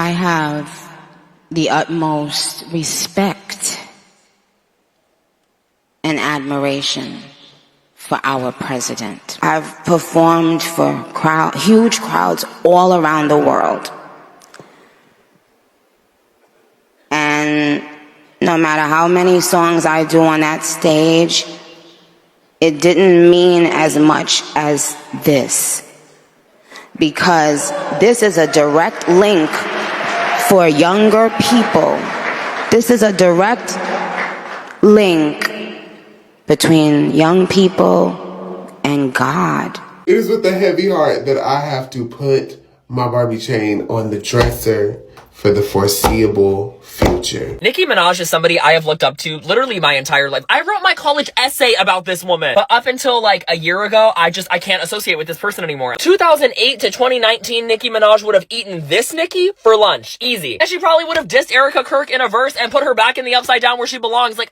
I have the utmost respect and admiration for our president. I've performed for huge crowds all around the world. And no matter how many songs I do on that stage, it didn't mean as much as this. Because this is a direct link for younger people. This is a direct link between young people and God. It is with a heavy heart that I have to put my Barbie chain on the dresser for the foreseeable future. Nicki Minaj is somebody I have looked up to literally my entire life. I wrote my college essay about this woman, but up until like a year ago, I can't associate with this person anymore. 2008 to 2019, Nicki Minaj would have eaten this Nicki for lunch. Easy. And she probably would have dissed Erika Kirk in a verse and put her back in the upside down where she belongs. Like,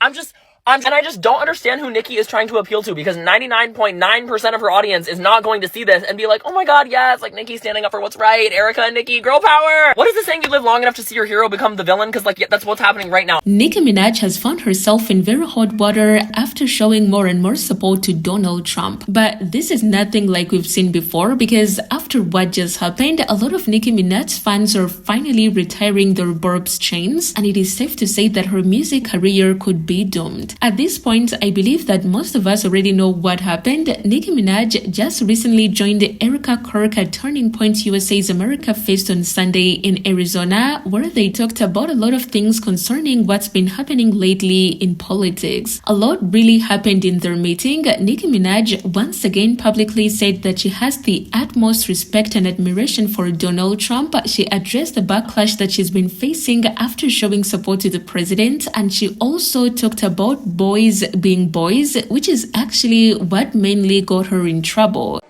and I just don't understand who Nicki is trying to appeal to, because 99.9% of her audience is not going to see this and be like, oh my god, yes, like Nicki standing up for what's right, Erika and Nicki, girl power. What is the saying, you live long enough to see your hero become the villain? Because like, yeah, that's what's happening right now. Nicki Minaj has found herself in very hot water after showing more and more support to Donald Trump. But this is nothing like we've seen before, because after what just happened, a lot of Nicki Minaj fans are finally retiring their Barb's chains, and it is safe to say that her music career could be doomed. At this point, I believe that most of us already know what happened. Nicki Minaj just recently joined Erika Kirk at Turning Point USA's America Fest on Sunday in Arizona, where they talked about a lot of things concerning what's been happening lately in politics. A lot really happened in their meeting. Nicki Minaj once again publicly said that she has the utmost respect and admiration for Donald Trump. She addressed the backlash that she's been facing after showing support to the president, and she also talked about boys being boys, which is actually what mainly got her in trouble.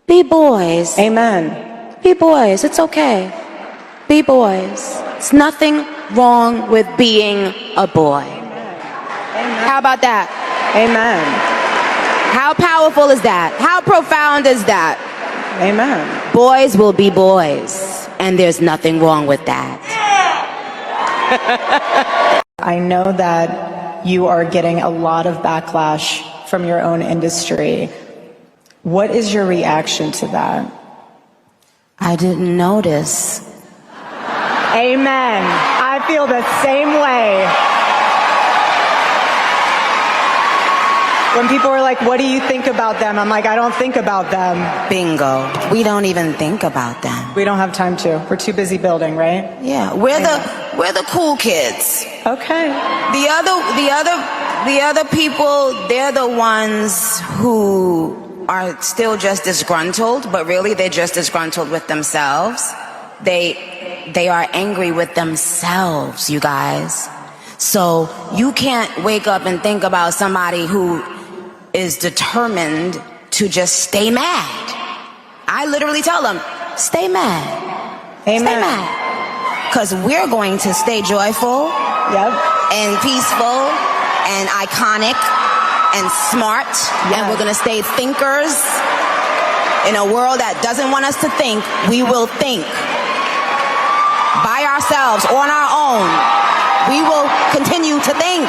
Be boys. Amen. Be boys. It's okay. Be boys. It's nothing wrong with being a boy. Amen. How about that? Amen. How powerful is that? How profound is that? Amen. Boys will be boys, and there's nothing wrong with that. I know that you are getting a lot of backlash from your own industry. What is your reaction to that? I didn't notice. Amen. I feel the same way. When people are like, what do you think about them? I'm like, I don't think about them. Bingo. We don't even think about them. We don't have time to. We're too busy building, right? Yeah, we're the cool kids. Okay. The other people, they're the ones who are still just disgruntled, but really they're just disgruntled with themselves. They are angry with themselves, you guys. So you can't wake up and think about somebody who is determined to just stay mad. I literally tell them, stay mad. Amen. Stay mad. Because we're going to stay joyful. Yep. And peaceful and iconic and smart. Yes. And we're going to stay thinkers. In a world that doesn't want us to think, we will think. By ourselves, on our own. We will continue to think.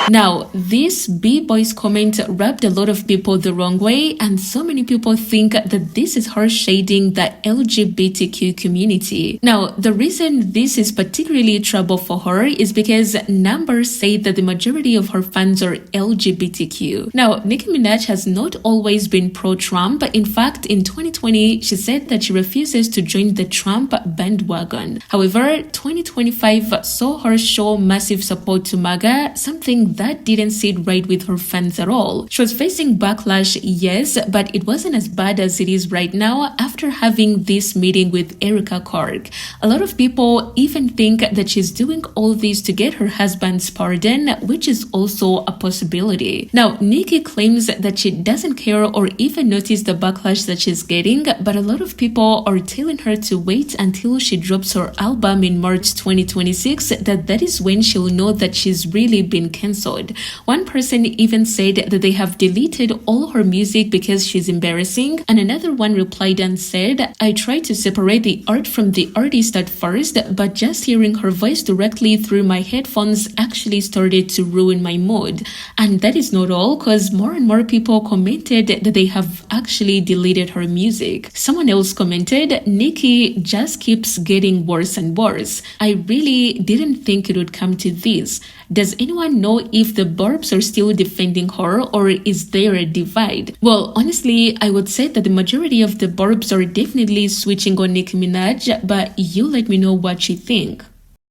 Now, this B-Boys comment rubbed a lot of people the wrong way, and so many people think that this is her shading the LGBTQ community. Now, the reason this is particularly trouble for her is because numbers say that the majority of her fans are LGBTQ. Now, Nicki Minaj has not always been pro-Trump. In fact, in 2020, she said that she refuses to join the Trump bandwagon. However, 2025 saw her show massive support to MAGA, something that didn't sit right with her fans at all. She was facing backlash, yes, but it wasn't as bad as it is right now after having this meeting with Erika Kirk. A lot of people even think that she's doing all this to get her husband's pardon, which is also a possibility. Now, Nicki claims that she doesn't care or even notice the backlash that she's getting, but a lot of people are telling her to wait until she drops her album in March 2026, that is when she'll know that she's really been cancelled censored. One person even said that they have deleted all her music because she's embarrassing, and another one replied and said, I tried to separate the art from the artist at first, but just hearing her voice directly through my headphones actually started to ruin my mood. And that is not all, because more and more people commented that they have actually deleted her music. Someone else commented, Nicki just keeps getting worse and worse. I really didn't think it would come to this. Does anyone know if the Burbs are still defending her, or is there a divide? Well, honestly, I would say that the majority of the Burbs are definitely switching on Nicki Minaj, but you let me know what you think.